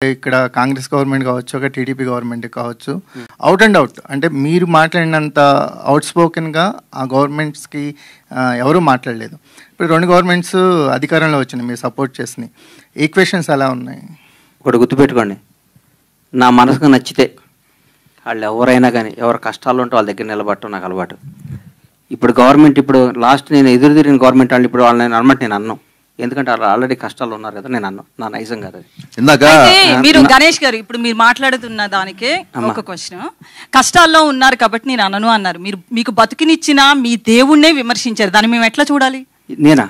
ఇక్కడ కాంగ్రెస్ గవర్నమెంట్ కావచ్చు, ఒక టీడీపీ గవర్నమెంట్ కావచ్చు, అవుట్ అండ్ అవుట్ అంటే మీరు మాట్లాడినంత అవుట్ స్పోకెన్గా ఆ గవర్నమెంట్స్కి ఎవరూ మాట్లాడలేదు. ఇప్పుడు 2 గవర్నమెంట్స్ అధికారంలో వచ్చినాయి, మీరు సపోర్ట్ చేసినాయి. ఈక్వేషన్స్ ఎలా ఉన్నాయి? ఒకటి గుర్తుపెట్టుకోండి, నా మనసుకు నచ్చితే వాళ్ళు ఎవరైనా కానీ ఎవరు కష్టాలు ఉంటే వాళ్ళ దగ్గర నిలబడటం నాకు అలవాటు. ఇప్పుడు గవర్నమెంట్ ఇప్పుడు లాస్ట్ నేను ఎదురు తిరిగిన గవర్నమెంట్ వాళ్ళు ఇప్పుడు వాళ్ళని అనమాట నేను అన్నాను, ఎందుకంటే వాళ్ళు ఆల్రెడీ కష్టాలు ఉన్నారు కదా, నేను అన్నాను నా నైజం కాదు అది. ఇందాక మీరు గణేష్ గారు ఇప్పుడు మీరు మాట్లాడుతున్న దానికే ఒక క్వశ్చన్, కష్టాల్లో ఉన్నారు కాబట్టి నేను అనను అన్నారు. మీరు మీకు బతుకునిచ్చిన మీ దేవుణ్ణే విమర్శించారు, దాన్ని మేము ఎట్లా చూడాలి? నేనా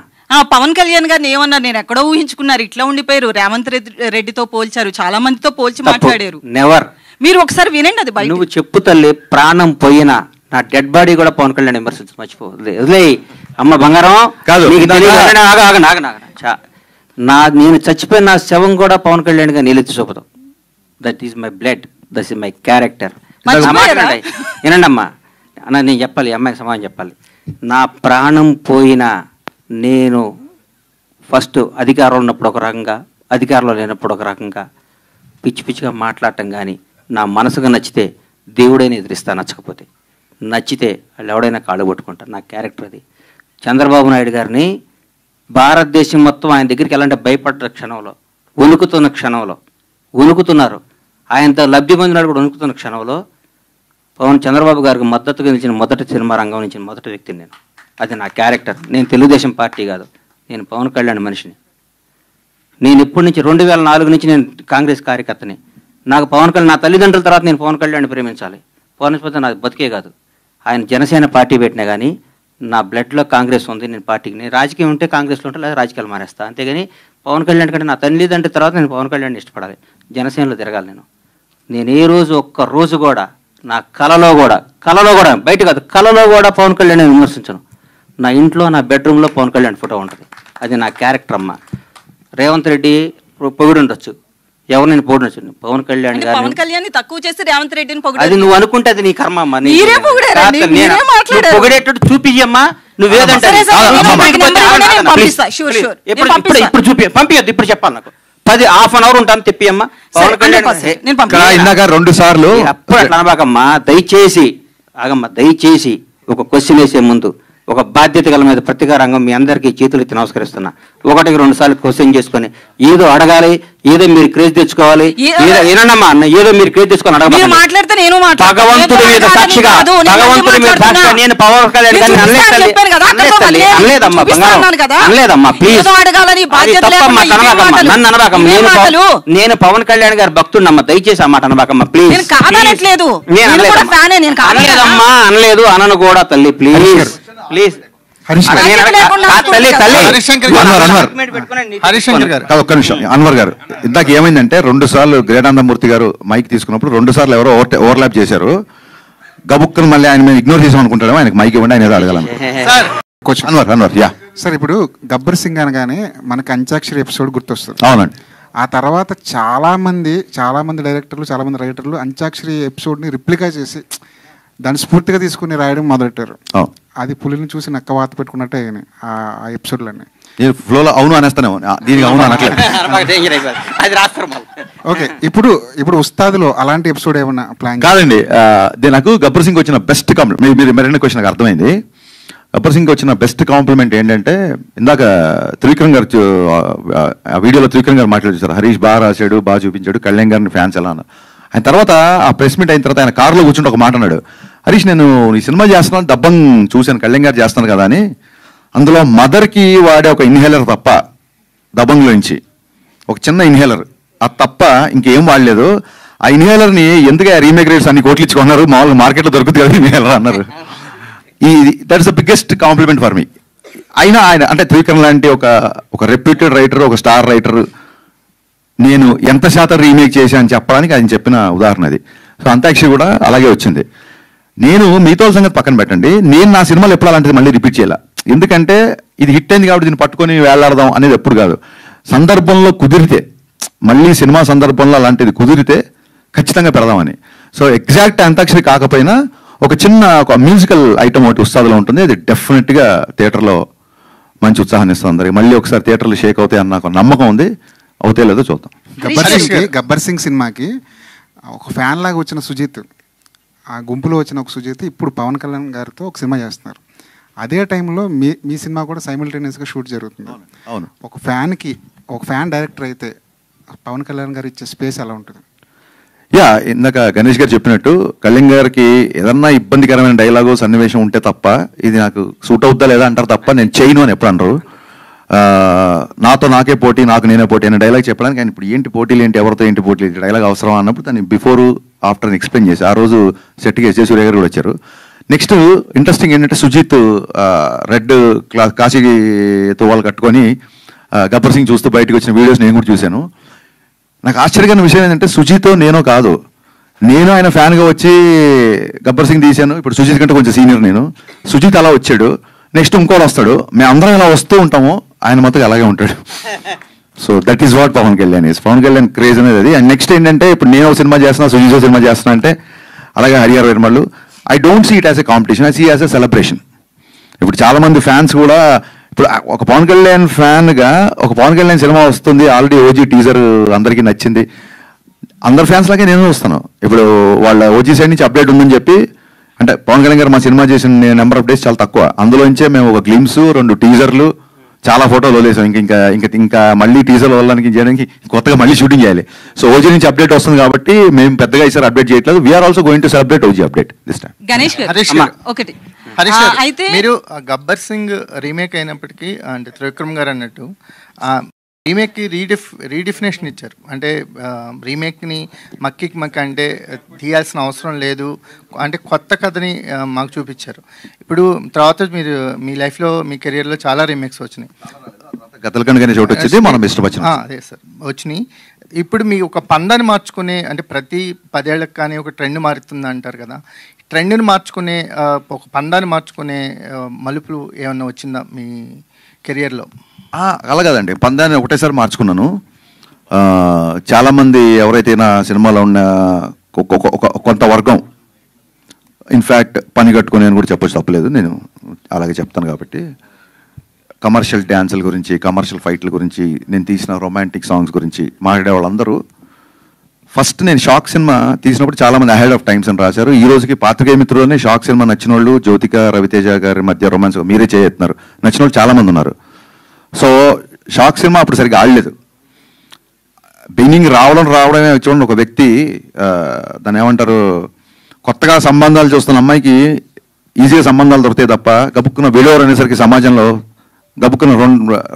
పవన్ కళ్యాణ్ గారిని ఏమన్నారు? నేను ఎక్కడో ఊహించుకున్నారు, ఇట్లా ఉండిపోయారు. రేవంత్ రెడ్డితో పోల్చారు, చాలా మందితో పోల్చి మాట్లాడారు. నెవర్. మీరు ఒకసారి వినండి అది బయట. నువ్వు చెప్పు తల్లి, ప్రాణం పోయినా నా డెడ్ బాడీ కూడా పవన్ కళ్యాణ్ విమర్శించు, మర్చిపోలే అమ్మ బంగారం కాదు. నేను చచ్చిపోయిన నా శవం కూడా పవన్ కళ్యాణ్ గా నీళ్ళెత్తి చూపుతాం. That is my blood, that is my character. వినండి అమ్మా, అన్న నేను చెప్పాలి, అమ్మాయికి సమాధానం చెప్పాలి. నా ప్రాణం పోయినా నేను ఫస్ట్ అధికారంలో ఉన్నప్పుడు ఒక రకంగా, అధికారంలో లేనప్పుడు ఒక రకంగా పిచ్చి పిచ్చిగా మాట్లాడటం కానీ, నా మనసుగా నచ్చితే దేవుడైనా ఎదిరిస్తా, నచ్చకపోతే నచ్చితే వాళ్ళు ఎవడైనా కాళ్ళు పట్టుకుంటారు. నా క్యారెక్టర్ అది. చంద్రబాబు నాయుడు గారిని భారతదేశం మొత్తం ఆయన దగ్గరికి వెళ్ళాలంటే భయపడ్డ క్షణంలో, వణుకుతున్న క్షణంలో, వణుకుతున్నారు, ఆయనతో లబ్ధి పొందినాడు కూడా వణుకుతున్న క్షణంలో చంద్రబాబు గారికి మద్దతుగా నిలిచిన మొదటి సినిమా రంగం నుంచి మొదటి వ్యక్తిని నేను. అది నా క్యారెక్టర్. నేను తెలుగుదేశం పార్టీ కాదు, నేను పవన్ కళ్యాణ్ మనిషిని. నేను ఇప్పటి నుంచి 2004 నుంచి నేను కాంగ్రెస్ కార్యకర్తని. నాకు పవన్ కళ్యాణ్, నా తల్లిదండ్రుల తర్వాత నేను పవన్ కళ్యాణ్ ప్రేమించాలి. పవన్ పోతే నాకు బతికే కాదు. ఆయన జనసేన పార్టీ పెట్టినా కానీ నా బ్లడ్లో కాంగ్రెస్ ఉంది. నేను పార్టీకి, నేను రాజకీయం ఉంటే కాంగ్రెస్లో ఉంటే లేదా రాజకీయాలు మానేస్తా, అంతేగాని పవన్ కళ్యాణ్ కంటే నా తల్లిదండ్రుల తర్వాత నేను పవన్ కళ్యాణ్ ఇష్టపడాలి, జనసేనలో తిరగాలి. నేను ఏ రోజు ఒక్క రోజు కూడా నా కలలో కూడా బయట కాదు, కలలో కూడా పవన్ కళ్యాణ్ విమర్శించను. నా ఇంట్లో నా బెడ్రూమ్లో పవన్ కళ్యాణ్ ఫోటో ఉంటుంది. అది నా క్యారెక్టర్ అమ్మ. రేవంత్ రెడ్డి పొగిడి ఉండొచ్చు, ఎవరు నేను పొగిడొచ్చు, పవన్ కళ్యాణ్ గారు పవన్ కళ్యాణ్ తక్కువ చేసి రేవంత్ రెడ్డిని పొగిడారు. అది నువ్వు అనుకుంటే అది నీ కర్మ అమ్మా. పొగిడేటట్టు చూపించమ్మా, నువ్వేదంటే ఇప్పుడు పంపించద్దు, ఇప్పుడు చెప్పాలి నాకు 10-1/2 అవర్ ఉంటాను తెప్పి అమ్మా. పవన్ కళ్యాణ్ ఇందాక 2 సార్లు అప్పుడు అట్లా అనబాకమ్మా. దయచేసి ఆగమ్మా, దయచేసి ఒక క్వశ్చన్ వేసే ముందు ఒక బాధ్యత గల మీద ప్రతిగా రంగం మీ అందరికీ చేతులు ఎత్తి నమస్కరిస్తున్నా. 1-2 సార్లు క్వశ్చన్ చేసుకొని ఏదో అడగాలి, ఏదో మీరు క్రేజ్ తెచ్చుకోవాలి, ఏనమ్మా ఏదో మీరు క్రేజ్ తెచ్చుకొని అడగాలి. భగవంతుడి మీద సాక్షిగా, భగవంతుడి మీద సాక్షిగా నేను పవన్ కళ్యాణ్ గారిని అనలేదమ్మా, అనలేదమ్మా, ప్లీజ్ నన్ను అనబాకమ్మా. నేను పవన్ కళ్యాణ్ గారి భక్తుడినమ్మా, దయచేసి అన్నమాట అనబాకమ్మా ప్లీజ్. అనలేదమ్మా, అనలేదు, అనను కూడా తల్లి ప్లీజ్ ప్లీజ్. ఒక్క నిమిషం అన్వర్ గారు, ఇందాక ఏమైందంటే 2 సార్లు గ్రేటానందమూర్తి గారు మైక్ తీసుకున్నప్పుడు 2 సార్లు ఎవరో ఓవర్లాప్ చేశారు. గబుక్కను మళ్ళీ ఆయన మీద ఇగ్నోర్ చేసాం అనుకుంటాడు, ఆయనకు మైక్ ఇవ్వండి, ఆయన ఏదో అడగాలను. అన్వర్ యా సార్, ఇప్పుడు గబ్బర్ సింగ్ అనగానే మనకి అంత్యాక్షరి ఎపిసోడ్ గుర్తొస్తుంది. అవునండి. ఆ తర్వాత చాలా మంది డైరెక్టర్లు, చాలా మంది రైటర్లు అంత్యాక్షరి ఎపిసోడ్ని రిప్లికా చేసి దాన్ని స్ఫూర్తిగా తీసుకుని రాయడం మొదలెట్టారు. అది పులిని చూసి నక్క వాత పెట్టుకున్నట్టే ఆ ఎపిసోడ్లన్నీ. ఫ్లోలో అవును అనేస్తాను, దీనికి అవును అనట్లేదు. ఓకే, ఇప్పుడు ఉస్తాదులో అలాంటి ఎపిసోడ్ ఏమన్నా ప్లాన్? కాదండి, నాకు గబ్బర్ సింగ్ వచ్చిన బెస్ట్ కాంప్లిమెంట్, మీరు మరిన్ని క్వశ్చన్ నాకు అర్థమైంది. గబ్బర్ సింగ్ వచ్చిన బెస్ట్ కాంప్లిమెంట్ ఏంటంటే, ఇందాక త్రివిక్రమ్ గారు ఆ వీడియోలో త్రివిక్రమ్ గారు మాట్లాడుతారు, హరీష్ బాగా రాశాడు, బాగా చూపించాడు, కళ్యాణ్ గారిని ఫ్యాన్స్ ఎలా అన్నారు. ఆయన తర్వాత ఆ ప్రెస్ మీట్ అయిన తర్వాత ఆయన కారులో కూర్చుంటే ఒక మాట అన్నాడు, హరీష్ నేను ఈ సినిమా చేస్తున్నాను, డబ్బంగ్ చూశాను, కళ్యాణ్ గారు చేస్తాను కదా అని, అందులో మదర్కి వాడే ఒక ఇన్హేలర్ తప్ప దబంగ్లో నుంచి ఒక చిన్న ఇన్హేలర్, అది తప్ప ఇంకేం వాడలేదు. ఆ ఇన్హేలర్ని ఎందుకు రీమేక్ రేట్స్ అన్ని కోట్లు ఇచ్చుకున్నారు, మామూలుగా మార్కెట్లో దొరుకుతుంది కదా ఇన్హేలర్ అన్నారు. That is the biggest compliment for me. అయినా ఆయన అంటే త్రివిక్రమ్ లాంటి ఒక రెప్యూటెడ్ రైటర్, ఒక స్టార్ రైటర్, నేను ఎంత శాతం రీమేక్ చేశాను చెప్పడానికి ఆయన చెప్పిన ఉదాహరణ అది. సో అంత్యాక్షరి కూడా అలాగే వచ్చింది. నేను మీతో సంగతి పక్కన పెట్టండి, నేను నా సినిమాలు ఎప్పుడు అలాంటిది మళ్ళీ రిపీట్ చేయాల, ఎందుకంటే ఇది హిట్ అయింది కాబట్టి దీన్ని పట్టుకొని వేలాడదాం అనేది ఎప్పుడు కాదు. సందర్భంలో కుదిరితే, మళ్ళీ సినిమా సందర్భంలో అలాంటిది కుదిరితే ఖచ్చితంగా పెడదామని. సో ఎగ్జాక్ట్ అంత్యాక్షరి కాకపోయినా ఒక చిన్న మ్యూజికల్ ఐటమ్ ఒకటి ఉత్సాహంలో ఉంటుంది, అది డెఫినెట్గా థియేటర్లో మంచి ఉత్సాహాన్ని ఇస్తుంది అందరికి. మళ్ళీ ఒకసారి థియేటర్లు షేక్ అవుతాయి అన్న నమ్మకం ఉంది, అవుతాయి లేదో చూద్దాం. గబ్బర్ సింగ్ సినిమాకి ఒక ఫ్యాన్ లాగా వచ్చిన సుజిత్, ఆ గుంపులో వచ్చిన ఒక సుజిత్ ఇప్పుడు పవన్ కళ్యాణ్ గారితో ఒక సినిమా చేస్తున్నారు. అదే టైంలో మీ సినిమా కూడా సైమిల్టేనియస్గా షూట్ జరుగుతుంది. అవును. ఒక ఫ్యాన్ డైరెక్టర్ అయితే పవన్ కళ్యాణ్ గారు ఇచ్చే స్పేస్ ఎలా ఉంటుంది? యా, ఇందాక గణేష్ గారు చెప్పినట్టు కళ్యాణ్ గారికి ఏదన్నా ఇబ్బందికరమైన డైలాగు సన్నివేశం ఉంటే తప్ప ఇది నాకు సూట్ అవుద్దా లేదా అంటారు తప్ప నేను చేయను అని ఎప్పుడు అనరు. నాతో నాకే పోటీ, నాకు నేనే పోటీ అనే డైలాగ్ చెప్పడానికి ఆయన ఇప్పుడు ఏంటి పోటీలు ఏంటి, ఎవరితో ఏంటి పోటీలు, డైలాగ్ అవసరం అన్నప్పుడు దాన్ని బిఫోర్ ఆఫ్టర్ ఎక్స్ప్లెయిన్ చేసి ఆ రోజు సెట్కి ఎస్జే సూర్య గారు కూడా వచ్చారు. నెక్స్ట్ ఇంట్రెస్టింగ్ ఏంటంటే సుజిత్ రెడ్ కాశీ తువ్వాలు కట్టుకొని గబ్బర్ సింగ్ చూస్తూ బయటకు వచ్చిన వీడియోస్ నేను కూడా చూశాను. నాకు ఆశ్చర్యకరమైన విషయం ఏంటంటే సుజిత్ నేనో కాదు, నేను ఆయన ఫ్యాన్గా వచ్చి గబ్బర్ సింగ్ తీశాను. ఇప్పుడు సుజిత్ కంటే కొంచెం సీనియర్ నేను. సుజిత్ అలా వచ్చాడు, నెక్స్ట్ ఇంకోటి వస్తాడు, మేము అందరం ఇలా వస్తూ ఉంటాము, ఆయన మొత్తం అలాగే ఉంటాడు. So that is what Pawan Kalyan is. Pawan Kalyan craze అనేది అది. అండ్ నెక్స్ట్ ఏంటంటే ఇప్పుడు నేను ఒక సినిమా చేస్తున్నా, సుజిత్ సినిమా చేస్తున్నా అంటే అలాగే Harihara Veeramallu, I don't see it as a competition, I see as a celebration. ఇప్పుడు చాలా మంది ఫ్యాన్స్ కూడా ఇప్పుడు ఒక పవన్ కళ్యాణ్ ఫ్యాన్గా ఒక పవన్ కళ్యాణ్ సినిమా వస్తుంది, ఆల్రెడీ ఓజీ టీజర్ అందరికీ నచ్చింది, అందరు ఫ్యాన్స్ లాగే నేను వస్తాను. ఇప్పుడు వాళ్ళ ఓజీ సైడ్ నుంచి అప్డేట్ ఉందని చెప్పి, అంటే పవన్ కళ్యాణ్ గారు మా సినిమా చేసిన నెంబర్ ఆఫ్ డేస్ చాలా తక్కువ, అందులోంచే మేము ఒక గ్లిమ్స్, 2 టీజర్లు, చాలా ఫోటోలు వదిలేసాం. ఇంకా మళ్ళీ టీజర్లు వదలడానికి చేయడానికి కొత్తగా మళ్ళీ షూటింగ్ చేయాలి. సో ఓజీ నుంచి అప్డేట్ వస్తుంది కాబట్టి మేము పెద్దగా ఈసారి అప్డేట్ చేయట్లేదు. We're also going to celebrate OG update this time. Ganesh గారు హరీష్ గారు, ఒకటి హరీష్ గారు, అయితే మీరు గబ్బర్ సింగ్ రీమేక్ అయినప్పటికీ అంటే త్రివిక్రమ్ గారు అన్నట్టు రీమేక్కి రీడిఫినేషన్ ఇచ్చారు. అంటే రీమేక్ని మక్కి అంటే తీయాల్సిన అవసరం లేదు, అంటే కొత్త కథని మాకు చూపించారు. ఇప్పుడు తర్వాత మీరు మీ లైఫ్లో మీ కెరియర్లో చాలా రీమేక్స్ వచ్చినాయి, గతలకండి చోటు వచ్చింది, మనం ఇష్టపచ్చిన అదే సార్ వచ్చినాయి. ఇప్పుడు మీ ఒక పందాన్ని మార్చుకునే, అంటే ప్రతి 10 ఏళ్ళకి కానీ ఒక ట్రెండ్ మారుతుంది అంటారు కదా, ట్రెండ్ని మార్చుకునే ఒక పందాన్ని మార్చుకునే మలుపులు ఏమన్నా వచ్చిందా మీ కెరియర్లో? అలా కాదండి, పందాన్ని ఒకటేసారి మార్చుకున్నాను. చాలామంది ఎవరైతే నా సినిమాలో ఉన్న కొంత వర్గం, ఇన్ఫ్యాక్ట్ పని కట్టుకుని అని కూడా చెప్పొచ్చు, తప్పలేదు, నేను అలాగే చెప్తాను కాబట్టి, కమర్షియల్ డ్యాన్సుల గురించి, కమర్షియల్ ఫైట్ల గురించి, నేను తీసిన రొమాంటిక్ సాంగ్స్ గురించి మాట్లాడే వాళ్ళందరూ ఫస్ట్ నేను షాక్ సినిమా తీసినప్పుడు చాలామంది అహెడ్ ఆఫ్ టైమ్స్ అని రాశారు. ఈ రోజుకి పాత్రికేయ మిత్రుల్లోనే షాక్ సినిమా నచ్చిన వాళ్ళు, జ్యోతిక రవితేజ గారి మధ్య రొమాన్స్ మీరే చేస్తున్నారు నచ్చిన వాళ్ళు చాలామంది ఉన్నారు. సో షాక్ సినిమా అప్పుడు సరిగ్గా ఆడలేదు. బిగినింగ్ రావడమే చూడండి, ఒక వ్యక్తి దాన్ని ఏమంటారు, కొత్తగా సంబంధాలు చూస్తున్న అమ్మాయికి ఈజీగా సంబంధాలు దొరుకుతాయి తప్ప గబుక్కున్న విడోవర్ అనేసరికి సమాజంలో గబుక్కున్న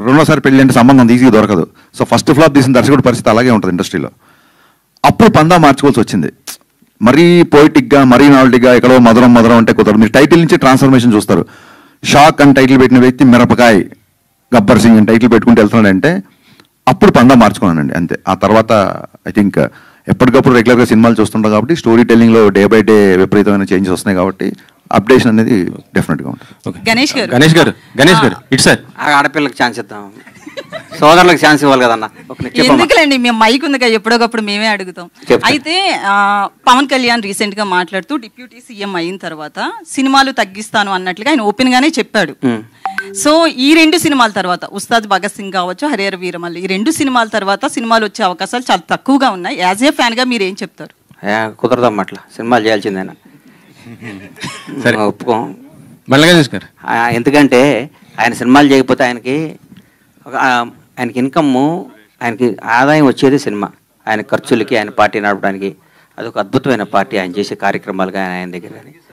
రెండోసారి పెళ్ళి అంటే సంబంధం ఈజీగా దొరకదు. సో ఫస్ట్ ఫ్లాప్ తీసిన దర్శకుడి పరిస్థితి అలాగే ఉంటుంది ఇండస్ట్రీలో. అప్పుడు పందా మార్చుకోవాల్సి వచ్చింది. మరీ పోయిటిక్గా, మరీ నావల్టీగా, ఎక్కడో మధురం అంటే కుదరదు. మీరు టైటిల్ నుంచి ట్రాన్స్ఫర్మేషన్ చూస్తారు. షాక్ అని టైటిల్ పెట్టిన వ్యక్తి మిరపకాయ్ గబ్బర్ సింగ్ అని టైటిల్ పెట్టుకుంటూ వెళ్తున్నాడంటే అప్పుడు పందా మార్చుకున్నానండి, అంతే. ఆ తర్వాత ఐ థింక్ ఎప్పటికప్పుడు రెగ్యులర్గా సినిమాలు చూస్తుంటాం కాబట్టి స్టోరీ టెల్లింగ్లో డే బై డే విపరీతమైన చేంజెస్ వస్తున్నాయి కాబట్టి అప్డేషన్ అనేది డెఫినెట్గా ఉంటుంది. గణేష్ గారు ఇటు సార్ ఆడపిల్లకి ఛాన్స్ ఇద్దాం, సోదరులకు ఛాన్స్ ఇవ్వాలి కదన్నా. ఎందుకులేండి, మేము మైక్ ఉందిగా, ఎప్పుడొకప్పుడు మేమే అడుగుతాం. అయితే పవన్ కళ్యాణ్ రీసెంట్ గా మాట్లాడుతూ డిప్యూటీ సీఎం అయిన తర్వాత సినిమాలు తగ్గిస్తాను అన్నట్లుగా ఆయన ఓపెన్ గానే చెప్పాడు. సో ఈ 2 సినిమాల తర్వాత ఉస్తాద్ భగత్ సింగ్ కావచ్చు, హరిహర వీరమల్లు, ఈ 2 సినిమాల తర్వాత సినిమాలు వచ్చే అవకాశాలు చాలా తక్కువగా ఉన్నాయి. యాజ్ ఏ ఫ్యాన్ గా మీరు ఏం చెప్తారు? కుదరదమ్మా, అట్లా సినిమాలు చేయాల్సిందేనా, ఒప్పుకో. ఎందుకంటే ఆయన సినిమాలు చేయకపోతే ఆయనకి ఇన్కమ్, ఆయనకి ఆదాయం వచ్చేది సినిమా. ఆయన ఖర్చులకి, ఆయన పార్టీ నడపడానికి అదొక అద్భుతమైన పార్టీ, ఆయన చేసే కార్యక్రమాలు కానీ ఆయన దగ్గర కానీ.